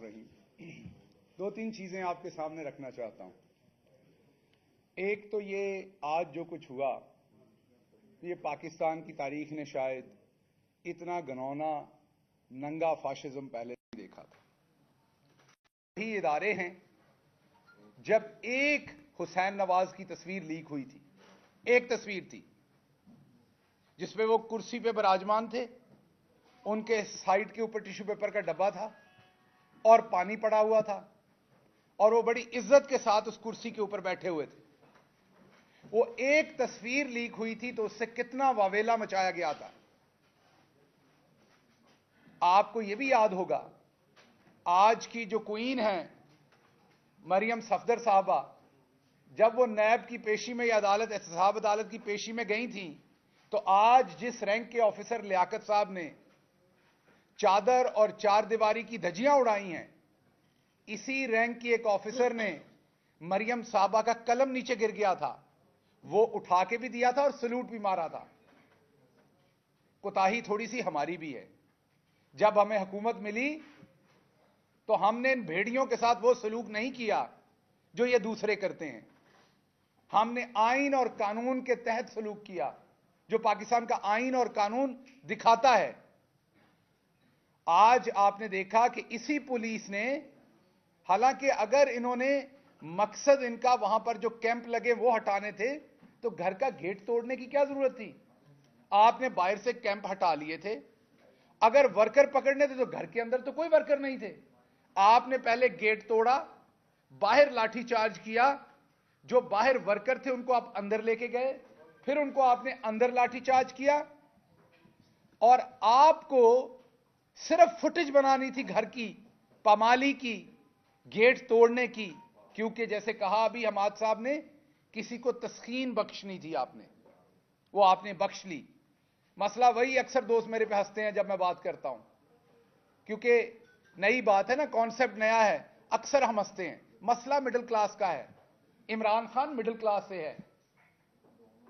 बिस्मिल्लाहिर्रहमानिर्रहीम। दो तीन चीजें आपके सामने रखना चाहता हूं। एक तो ये आज जो कुछ हुआ, ये पाकिस्तान की तारीख ने शायद इतना घिनौना नंगा फाशिज्म पहले नहीं देखा था। यही इदारे हैं, जब एक हुसैन नवाज की तस्वीर लीक हुई थी, एक तस्वीर थी जिसमें वो कुर्सी पे विराजमान थे, उनके साइड के ऊपर टिश्यू पेपर का डब्बा था और पानी पड़ा हुआ था और वो बड़ी इज्जत के साथ उस कुर्सी के ऊपर बैठे हुए थे। वो एक तस्वीर लीक हुई थी तो उससे कितना वावेला मचाया गया था। आपको यह भी याद होगा, आज की जो क्वीन है मरियम सफदर साहबा, जब वो नैब की पेशी में या अदालत एहतसाब अदालत की पेशी में गई थी, तो आज जिस रैंक के ऑफिसर लियाकत साहब ने चादर और चार दीवारी की धज्जियां उड़ाई हैं, इसी रैंक की एक ऑफिसर ने मरियम साहबा का कलम नीचे गिर गया था, वो उठा के भी दिया था और सलूट भी मारा था। कोताही थोड़ी सी हमारी भी है। जब हमें हुकूमत मिली तो हमने इन भेड़ियों के साथ वो सलूक नहीं किया जो ये दूसरे करते हैं। हमने आइन और कानून के तहत सलूक किया, जो पाकिस्तान का आइन और कानून दिखाता है। आज आपने देखा कि इसी पुलिस ने, हालांकि अगर इन्होंने मकसद इनका वहां पर जो कैंप लगे वो हटाने थे, तो घर का गेट तोड़ने की क्या जरूरत थी? आपने बाहर से कैंप हटा लिए थे। अगर वर्कर पकड़ने थे तो घर के अंदर तो कोई वर्कर नहीं थे। आपने पहले गेट तोड़ा, बाहर लाठीचार्ज किया, जो बाहर वर्कर थे उनको आप अंदर लेके गए, फिर उनको आपने अंदर लाठीचार्ज किया और आपको सिर्फ फुटेज बनानी थी घर की, पामाली की, गेट तोड़ने की, क्योंकि जैसे कहा अभी हमाद साहब ने, किसी को तस्कीन बख्शनी थी आपने, वो आपने बख्श ली। मसला वही, अक्सर दोस्त मेरे पे हंसते हैं जब मैं बात करता हूं, क्योंकि नई बात है ना, कॉन्सेप्ट नया है, अक्सर हम हंसते हैं। मसला मिडिल क्लास का है, इमरान खान मिडिल क्लास से है।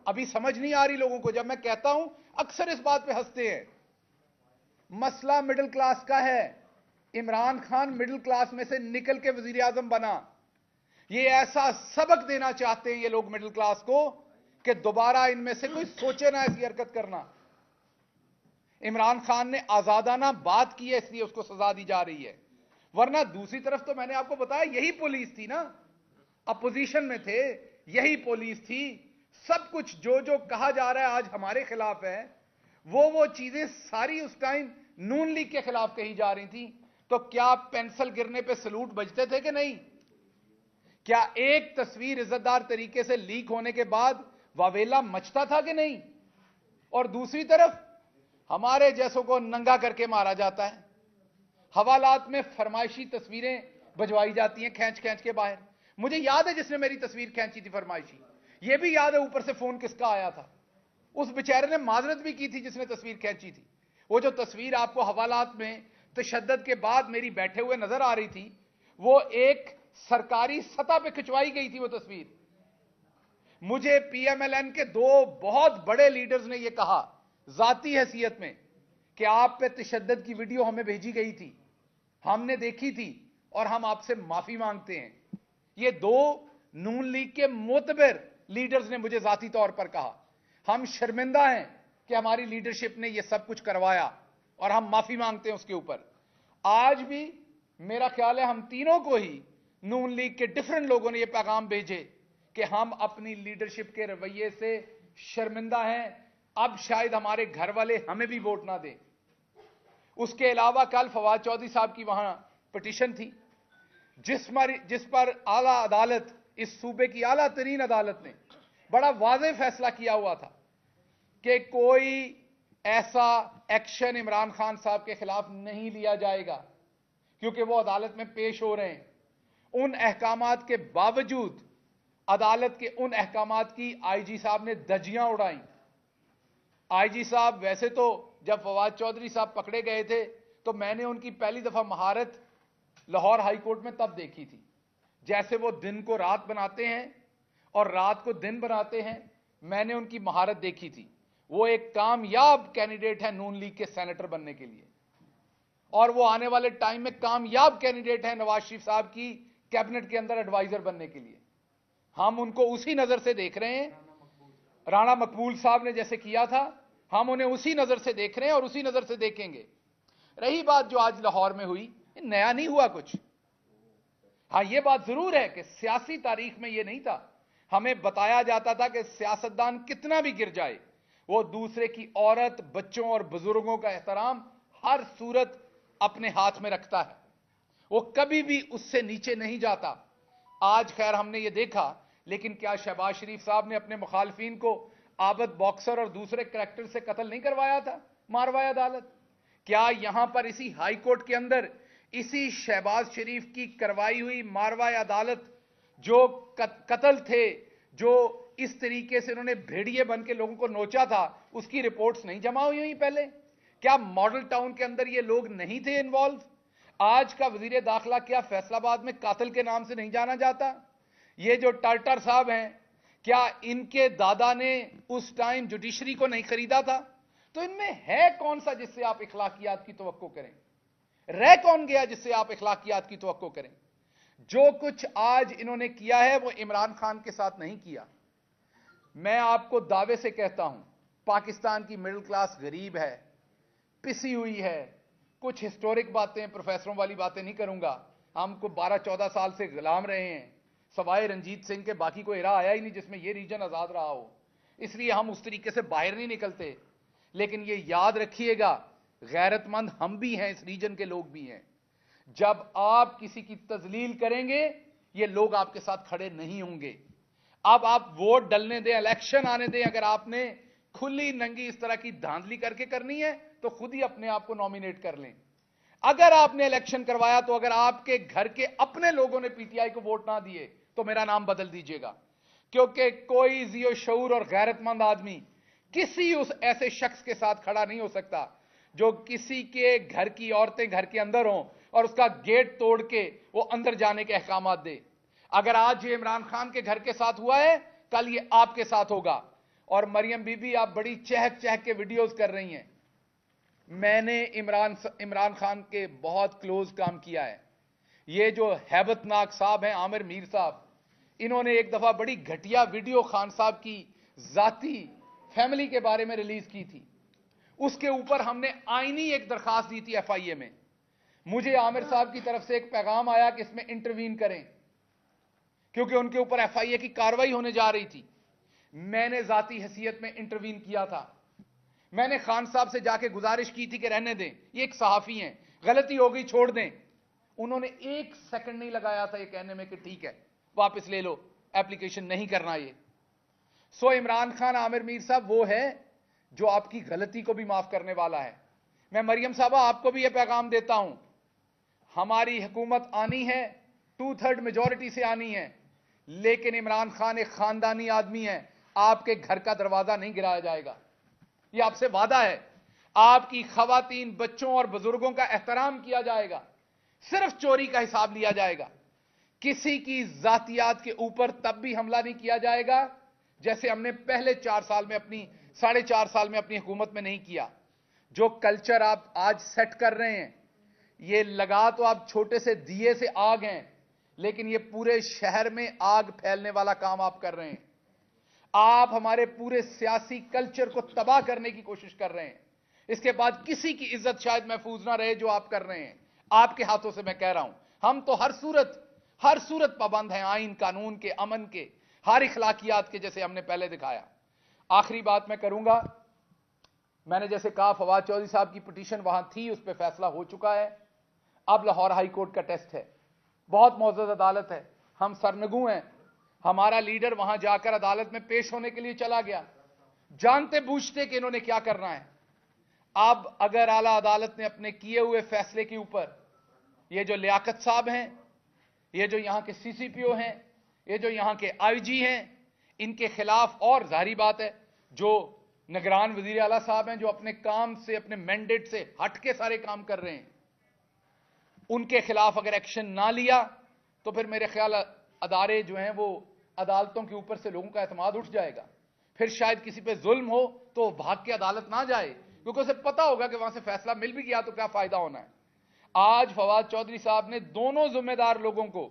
अभी समझ नहीं आ रही लोगों को, जब मैं कहता हूं अक्सर इस बात पे हंसते हैं। मसला मिडिल क्लास का है। इमरान खान मिडिल क्लास में से निकल के वजीर आजम बना। ये ऐसा सबक देना चाहते हैं ये लोग मिडिल क्लास को कि दोबारा इनमें से कोई सोचे ना ऐसी हरकत करना। इमरान खान ने आजादाना बात की है, इसलिए उसको सजा दी जा रही है। वरना दूसरी तरफ तो मैंने आपको बताया यही पुलिस थी ना, अपोजिशन में थे, यही पुलिस थी। सब कुछ जो जो कहा जा रहा है आज हमारे खिलाफ है, वो चीजें सारी उस टाइम नून लीग के खिलाफ कही जा रही थी। तो क्या पेंसिल गिरने पे सलूट बजते थे कि नहीं? क्या एक तस्वीर इज्जतदार तरीके से लीक होने के बाद वावेला मचता था कि नहीं? और दूसरी तरफ हमारे जैसों को नंगा करके मारा जाता है। हवालात में फरमाइशी तस्वीरें भजवाई जाती हैं खींच खींच के बाहर। मुझे याद है जिसने मेरी तस्वीर खींची थी फरमाइशी, यह भी याद है ऊपर से फोन किसका आया था। उस बेचारे ने माजरत भी की थी जिसने तस्वीर खींची थी। वो जो तस्वीर आपको हवालात में तशद्दुद के बाद मेरी बैठे हुए नजर आ रही थी, वो एक सरकारी सतह पे खिंचवाई गई थी वो तस्वीर। मुझे पीएमएलएन के दो बहुत बड़े लीडर्स ने यह कहा जाती हैसियत में कि आप पे तशद्दुद की वीडियो हमें भेजी गई थी, हमने देखी थी और हम आपसे माफी मांगते हैं। ये दो नून लीग के मोतबर लीडर्स ने मुझे जाती तौर पर कहा, हम शर्मिंदा हैं कि हमारी लीडरशिप ने यह सब कुछ करवाया और हम माफी मांगते हैं उसके ऊपर। आज भी मेरा ख्याल है हम तीनों को ही नून लीग के डिफरेंट लोगों ने यह पैगाम भेजे कि हम अपनी लीडरशिप के रवैये से शर्मिंदा हैं। अब शायद हमारे घर वाले हमें भी वोट ना दें। उसके अलावा कल फवाद चौधरी साहब की वहां पिटीशन थी, जिस पर आला अदालत, इस सूबे की आला तरीन अदालत ने बड़ा वाज़ेह फैसला किया हुआ था कि कोई ऐसा एक्शन इमरान खान साहब के खिलाफ नहीं लिया जाएगा, क्योंकि वो अदालत में पेश हो रहे हैं। उन अहकामात के बावजूद अदालत के उन अहकामात की आईजी साहब ने धज्जियां उड़ाई। आईजी साहब, वैसे तो जब फवाद चौधरी साहब पकड़े गए थे तो मैंने उनकी पहली दफा महारत लाहौर हाई कोर्ट में तब देखी थी, जैसे वो दिन को रात बनाते हैं और रात को दिन बनाते हैं। मैंने उनकी महारत देखी थी। वो एक कामयाब कैंडिडेट है नून लीग के सेनेटर बनने के लिए। और वो आने वाले टाइम में कामयाब कैंडिडेट हैं नवाज शरीफ साहब की कैबिनेट के अंदर एडवाइजर बनने के लिए। हम उनको उसी नजर से देख रहे हैं, राणा मकबूल साहब ने जैसे किया था, हम उन्हें उसी नजर से देख रहे हैं और उसी नजर से देखेंगे। रही बात जो आज लाहौर में हुई, नया नहीं हुआ कुछ। हां, यह बात जरूर है कि सियासी तारीख में यह नहीं था। हमें बताया जाता था कि सियासतदान कितना भी गिर जाए, वो दूसरे की औरत, बच्चों और बुजुर्गों का एहतराम हर सूरत अपने हाथ में रखता है, वो कभी भी उससे नीचे नहीं जाता। आज खैर हमने ये देखा, लेकिन क्या शहबाज शरीफ साहब ने अपने मुखालफिन को आबद बॉक्सर और दूसरे करैक्टर से कत्ल नहीं करवाया था मारवाया अदालत? क्या यहां पर इसी हाई कोर्ट के अंदर इसी शहबाज शरीफ की करवाई हुई मारवाया अदालत जो कत्ल थे, जो इस तरीके से उन्होंने भेड़िए बन के लोगों को नोचा था, उसकी रिपोर्ट्स नहीं जमा हुई हुई पहले? क्या मॉडल टाउन के अंदर ये लोग नहीं थे इन्वॉल्व? आज का वजीर दाखिला क्या फैसलाबाद में कातिल के नाम से नहीं जाना जाता? ये जो टार्टर साहब हैं, क्या इनके दादा ने उस टाइम जुडिशरी को नहीं खरीदा था? तो इनमें है कौन सा जिससे आप इखलाकियात की तवक्को करें? रह कौन गया जिससे आप इखलाकियात की तवक्को करें? जो कुछ आज इन्होंने किया है वो इमरान खान के साथ नहीं किया। मैं आपको दावे से कहता हूं, पाकिस्तान की मिडिल क्लास गरीब है, पिसी हुई है। कुछ हिस्टोरिक बातें, प्रोफेसरों वाली बातें नहीं करूंगा। हमको 12-14 साल से गुलाम रहे हैं, सवाए रंजीत सिंह के बाकी कोई इरा आया ही नहीं जिसमें यह रीजन आजाद रहा हो, इसलिए हम उस तरीके से बाहर नहीं निकलते। लेकिन यह याद रखिएगा, गैरतमंद हम भी हैं, इस रीजन के लोग भी हैं। जब आप किसी की तजलील करेंगे, ये लोग आपके साथ खड़े नहीं होंगे। अब आप वोट डलने दें, इलेक्शन आने दें। अगर आपने खुली नंगी इस तरह की धांधली करके करनी है तो खुद ही अपने आप को नॉमिनेट कर लें। अगर आपने इलेक्शन करवाया तो अगर आपके घर के अपने लोगों ने पीटीआई को वोट ना दिए तो मेरा नाम बदल दीजिएगा, क्योंकि कोई जियो शऊर और गैरतमंद आदमी किसी उस ऐसे शख्स के साथ खड़ा नहीं हो सकता जो किसी के घर की औरतें घर के अंदर हों और उसका गेट तोड़ के वो अंदर जाने के अहकाम दे। अगर आज ये इमरान खान के घर के साथ हुआ है, कल ये आपके साथ होगा। और मरियम बीबी, आप बड़ी चहक चहक के वीडियोस कर रही हैं। मैंने इमरान खान के बहुत क्लोज काम किया है। ये जो हैबतनाक साहब हैं, आमिर मीर साहब, इन्होंने एक दफा बड़ी घटिया वीडियो खान साहब की जाती फैमिली के बारे में रिलीज की थी। उसके ऊपर हमने आईनी एक दरखास्त दी थी एफआईए में। मुझे आमिर साहब की तरफ से एक पैगाम आया कि इसमें इंटरवीन करें, क्योंकि उनके ऊपर एफआईए की कार्रवाई होने जा रही थी। मैंने जाती हैसियत में इंटरवीन किया था। मैंने खान साहब से जाके गुजारिश की थी कि रहने दें, ये एक सहाफी हैं, गलती हो गई छोड़ दें। उन्होंने एक सेकंड नहीं लगाया था ये कहने में कि ठीक है वापस ले लो, एप्लीकेशन नहीं करना ये। सो इमरान खान, आमिर मीर साहब वो है जो आपकी गलती को भी माफ करने वाला है। मैं मरियम साहबा आपको भी यह पैगाम देता हूं, हमारी हुकूमत आनी है, 2/3 मेजॉरिटी से आनी है, लेकिन इमरान खान एक खानदानी आदमी है, आपके घर का दरवाजा नहीं गिराया जाएगा, यह आपसे वादा है। आपकी खवातीन, बच्चों और बुजुर्गों का एहतराम किया जाएगा, सिर्फ चोरी का हिसाब लिया जाएगा। किसी की जातियात के ऊपर तब भी हमला नहीं किया जाएगा जैसे हमने पहले 4 साल में अपनी 4.5 साल में अपनी हुकूमत में नहीं किया। जो कल्चर आप आज सेट कर रहे हैं, ये लगा तो आप छोटे से दिए से आग हैं, लेकिन ये पूरे शहर में आग फैलने वाला काम आप कर रहे हैं। आप हमारे पूरे सियासी कल्चर को तबाह करने की कोशिश कर रहे हैं। इसके बाद किसी की इज्जत शायद महफूज ना रहे जो आप कर रहे हैं, आपके हाथों से मैं कह रहा हूं। हम तो हर सूरत पाबंद हैं, आइन कानून के, अमन के, हर इखलाकियात के, जैसे हमने पहले दिखाया। आखिरी बात मैं करूंगा, मैंने जैसे कहा फवाद चौधरी साहब की पिटीशन वहां थी, उस पर फैसला हो चुका है। अब लाहौर हाई कोर्ट का टेस्ट है, बहुत मोअज़्ज़ज़ अदालत है, हम सरनगू हैं। हमारा लीडर वहां जाकर अदालत में पेश होने के लिए चला गया, जानते बूझते कि इन्होंने क्या करना है। अब अगर आला अदालत ने अपने किए हुए फैसले के ऊपर, ये जो लियाकत साहब हैं, ये जो यहां के सीसीपीओ हैं, ये जो यहां के आईजी हैं, इनके खिलाफ, और जाहिर बात है जो निगरान वजीर आला साहब हैं, जो अपने काम से, अपने मैंडेट से हट के सारे काम कर रहे हैं, उनके खिलाफ अगर एक्शन ना लिया तो फिर मेरे ख्याल अदारे जो हैं वो अदालतों के ऊपर से लोगों का एतमाद उठ जाएगा। फिर शायद किसी पे जुल्म हो तो भाग के अदालत ना जाए, क्योंकि उसे पता होगा कि वहां से फैसला मिल भी गया तो क्या फायदा होना है। आज फवाद चौधरी साहब ने दोनों जिम्मेदार लोगों को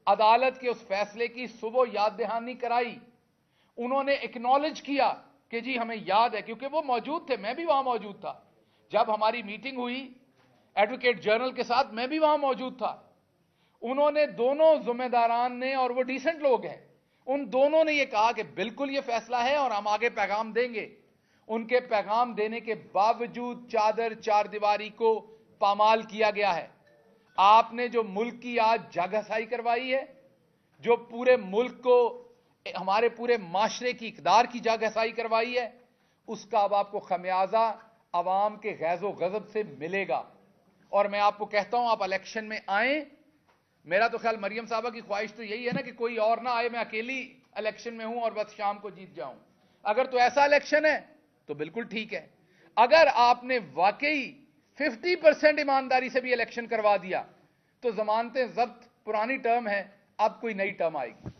अदालत के उस फैसले की सुबह याद दहानी कराई। उन्होंने एक्नॉलेज किया कि जी हमें याद है, क्योंकि वो मौजूद थे, मैं भी वहां मौजूद था जब हमारी मीटिंग हुई एडवोकेट जनरल के साथ, मैं भी वहां मौजूद था। उन्होंने दोनों जिम्मेदारान ने, और वो डिसेंट लोग हैं, उन दोनों ने ये कहा कि बिल्कुल ये फैसला है और हम आगे पैगाम देंगे। उनके पैगाम देने के बावजूद चादर चार दीवारी को पामाल किया गया है। आपने जो मुल्क की आज जागहसाई करवाई है, जो पूरे मुल्क को, हमारे पूरे माशरे की इकदार की जागहसाई करवाई है, उसका अब आपको खमियाजा अवाम के गैज़ो गजब से मिलेगा। और मैं आपको कहता हूं, आप इलेक्शन में आए। मेरा तो ख्याल मरियम साहबा की ख्वाहिश तो यही है ना कि कोई और ना आए, मैं अकेली इलेक्शन में हूं और बस शाम को जीत जाऊं। अगर तो ऐसा इलेक्शन है तो बिल्कुल ठीक है। अगर आपने वाकई 50% ईमानदारी से भी इलेक्शन करवा दिया तो जमानतें जब्त पुरानी टर्म है, अब कोई नई टर्म आएगी।